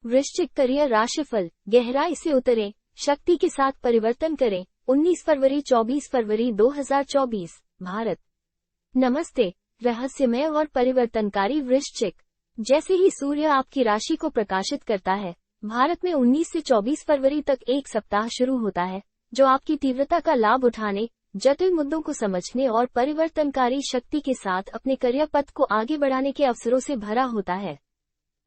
वृश्चिक करियर राशिफल, गहराई से उतरें, शक्ति के साथ परिवर्तन करें। 19 फरवरी 24 फरवरी 2024, भारत। नमस्ते। रहस्यमय और परिवर्तनकारी वृश्चिक। जैसे ही सूर्य आपकी राशि को प्रकाशित करता है, भारत में 19 से 24 फरवरी तक एक सप्ताह शुरू होता है, जो आपकी तीव्रता का लाभ उठाने, जटिल मुद्दों को समझने और परिवर्तनकारी शक्ति के साथ अपने करियर पथ को आगे बढ़ाने के अवसरों से भरा होता है।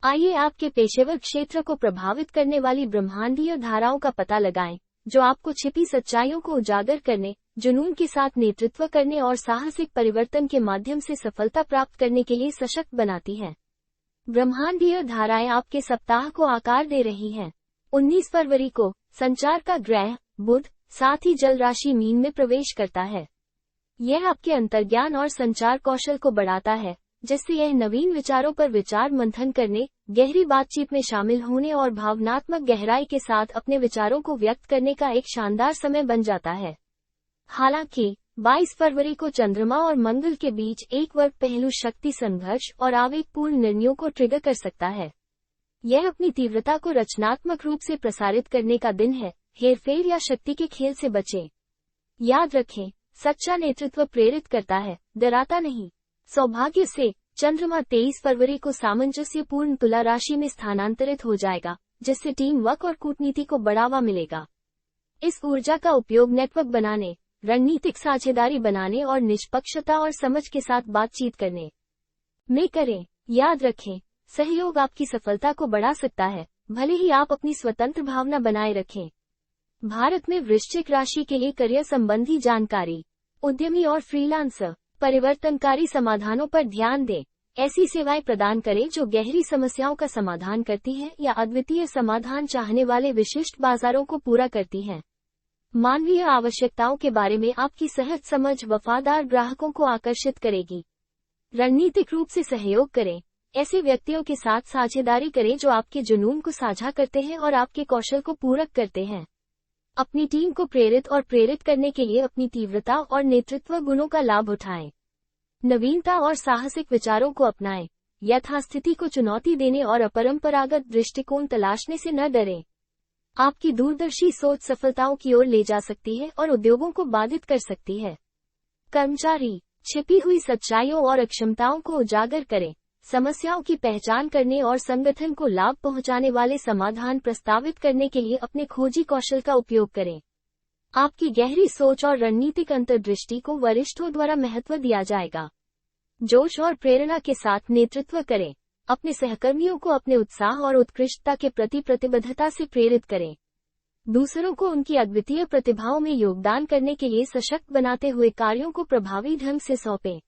आइए आपके पेशेवर क्षेत्र को प्रभावित करने वाली ब्रह्मांडीय धाराओं का पता लगाएं, जो आपको छिपी सच्चाइयों को उजागर करने, जुनून के साथ नेतृत्व करने और साहसिक परिवर्तन के माध्यम से सफलता प्राप्त करने के लिए सशक्त बनाती हैं। ब्रह्मांडीय धाराएं आपके सप्ताह को आकार दे रही हैं। 19 फरवरी को संचार का ग्रह बुध साथ ही जल राशि मीन में प्रवेश करता है। यह आपके अंतर्ज्ञान और संचार कौशल को बढ़ाता है, जिससे यह नवीन विचारों पर विचार मंथन करने, गहरी बातचीत में शामिल होने और भावनात्मक गहराई के साथ अपने विचारों को व्यक्त करने का एक शानदार समय बन जाता है। हालांकि 22 फरवरी को चंद्रमा और मंगल के बीच एक वर्ग पहलू शक्ति संघर्ष और आवेगपूर्ण निर्णयों को ट्रिगर कर सकता है। यह अपनी तीव्रता को रचनात्मक रूप से प्रसारित करने का दिन है। हेरफेर या शक्ति के खेल से बचें। याद रखें, सच्चा नेतृत्व प्रेरित करता है, डराता नहीं। सौभाग्य से चंद्रमा 23 फरवरी को सामंजस्यपूर्ण तुला राशि में स्थानांतरित हो जाएगा, जिससे टीम वर्क और कूटनीति को बढ़ावा मिलेगा। इस ऊर्जा का उपयोग नेटवर्क बनाने, रणनीतिक साझेदारी बनाने और निष्पक्षता और समझ के साथ बातचीत करने में करें। याद रखें, सहयोग आपकी सफलता को बढ़ा सकता है, भले ही आप अपनी स्वतंत्र भावना बनाए रखें। भारत में वृश्चिक राशि के लिए करियर संबंधी जानकारी। उद्यमी और फ्रीलांसर परिवर्तनकारी समाधानों पर ध्यान दें। ऐसी सेवाएं प्रदान करें जो गहरी समस्याओं का समाधान करती हैं या अद्वितीय समाधान चाहने वाले विशिष्ट बाजारों को पूरा करती हैं। मानवीय आवश्यकताओं के बारे में आपकी सहज समझ वफादार ग्राहकों को आकर्षित करेगी। रणनीतिक रूप से सहयोग करें। ऐसे व्यक्तियों के साथ साझेदारी करें जो आपके जुनून को साझा करते हैं और आपके कौशल को पूरक करते हैं। अपनी टीम को प्रेरित करने के लिए अपनी तीव्रता और नेतृत्व गुणों का लाभ उठाएं। नवीनता और साहसिक विचारों को अपनाएं। यथास्थिति को चुनौती देने और अपरंपरागत दृष्टिकोण तलाशने से न डरें। आपकी दूरदर्शी सोच सफलताओं की ओर ले जा सकती है और उद्योगों को बाधित कर सकती है। कर्मचारी छिपी हुई सच्चाइयों और अक्षमताओं को उजागर करें। समस्याओं की पहचान करने और संगठन को लाभ पहुंचाने वाले समाधान प्रस्तावित करने के लिए अपने खोजी कौशल का उपयोग करें। आपकी गहरी सोच और रणनीतिक अंतर्दृष्टि को वरिष्ठों द्वारा महत्व दिया जाएगा। जोश और प्रेरणा के साथ नेतृत्व करें। अपने सहकर्मियों को अपने उत्साह और उत्कृष्टता के प्रति प्रतिबद्धता से प्रेरित करें। दूसरों को उनकी अद्वितीय प्रतिभाओं में योगदान करने के लिए सशक्त बनाते हुए कार्यों को प्रभावी ढंग से सौंपें।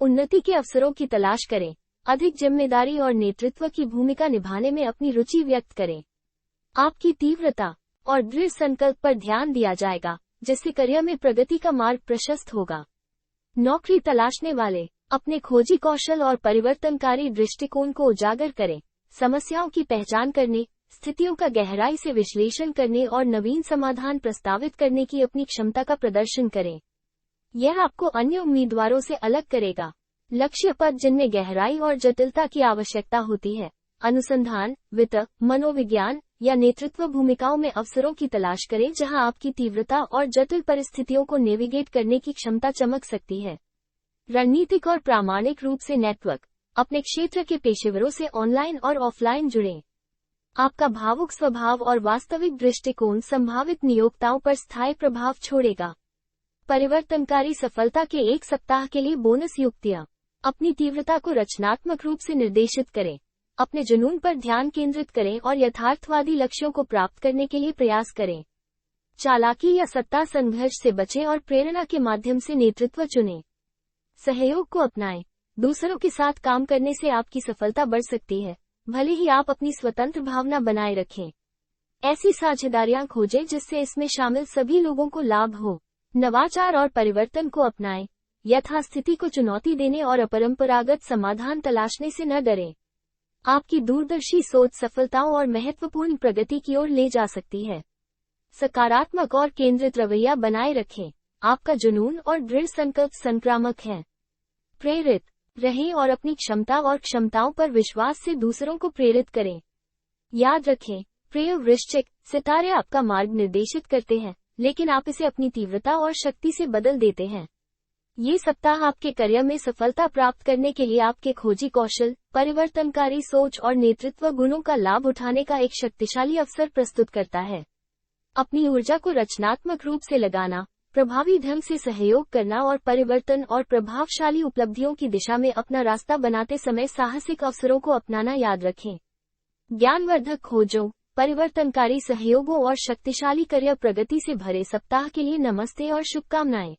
उन्नति के अवसरों की तलाश करें। अधिक जिम्मेदारी और नेतृत्व की भूमिका निभाने में अपनी रुचि व्यक्त करें। आपकी तीव्रता और दृढ़ संकल्प पर ध्यान दिया जाएगा, जिससे करियर में प्रगति का मार्ग प्रशस्त होगा। नौकरी तलाशने वाले अपने खोजी कौशल और परिवर्तनकारी दृष्टिकोण को उजागर करें। समस्याओं की पहचान करने, स्थितियों का गहराई से विश्लेषण करने और नवीन समाधान प्रस्तावित करने की अपनी क्षमता का प्रदर्शन करें। यह आपको अन्य उम्मीदवारों से अलग करेगा। लक्ष्य पद जिनमें गहराई और जटिलता की आवश्यकता होती है, अनुसंधान, वित्त, मनोविज्ञान या नेतृत्व भूमिकाओं में अवसरों की तलाश करें जहां आपकी तीव्रता और जटिल परिस्थितियों को नेविगेट करने की क्षमता चमक सकती है। रणनीतिक और प्रामाणिक रूप से नेटवर्क। अपने क्षेत्र के पेशेवरों से ऑनलाइन और ऑफलाइन जुड़ें। आपका भावुक स्वभाव और वास्तविक दृष्टिकोण संभावित नियोक्ताओं पर स्थायी प्रभाव छोड़ेगा। परिवर्तनकारी सफलता के एक सप्ताह के लिए बोनस युक्तियां। अपनी तीव्रता को रचनात्मक रूप से निर्देशित करें। अपने जुनून पर ध्यान केंद्रित करें और यथार्थवादी लक्ष्यों को प्राप्त करने के लिए प्रयास करें। चालाकी या सत्ता संघर्ष से बचें और प्रेरणा के माध्यम से नेतृत्व चुनें। सहयोग को अपनाएं। दूसरों के साथ काम करने से आपकी सफलता बढ़ सकती है, भले ही आप अपनी स्वतंत्र भावना बनाए रखें। ऐसी साझेदारियां खोजें जिससे इसमें शामिल सभी लोगों को लाभ हो। नवाचार और परिवर्तन को अपनाएं। यथास्थिति को चुनौती देने और अपरंपरागत समाधान तलाशने से न डरें। आपकी दूरदर्शी सोच सफलताओं और महत्वपूर्ण प्रगति की ओर ले जा सकती है। सकारात्मक और केंद्रित रवैया बनाए रखें। आपका जुनून और दृढ़ संकल्प संक्रामक है। प्रेरित रहें और अपनी क्षमता और क्षमताओं पर विश्वास से दूसरों को प्रेरित करें। याद रखें, प्रिय वृश्चिक, सितारे आपका मार्ग निर्देशित करते हैं, लेकिन आप इसे अपनी तीव्रता और शक्ति से बदल देते हैं। ये सप्ताह आपके करियर में सफलता प्राप्त करने के लिए आपके खोजी कौशल, परिवर्तनकारी सोच और नेतृत्व गुणों का लाभ उठाने का एक शक्तिशाली अवसर प्रस्तुत करता है। अपनी ऊर्जा को रचनात्मक रूप से लगाना, प्रभावी ढंग से सहयोग करना और परिवर्तन और प्रभावशाली उपलब्धियों की दिशा में अपना रास्ता बनाते समय साहसिक अवसरों को अपनाना याद रखें। ज्ञानवर्धक खोजों, परिवर्तनकारी सहयोगों और शक्तिशाली करियर प्रगति से भरे सप्ताह के लिए नमस्ते और शुभकामनाएं।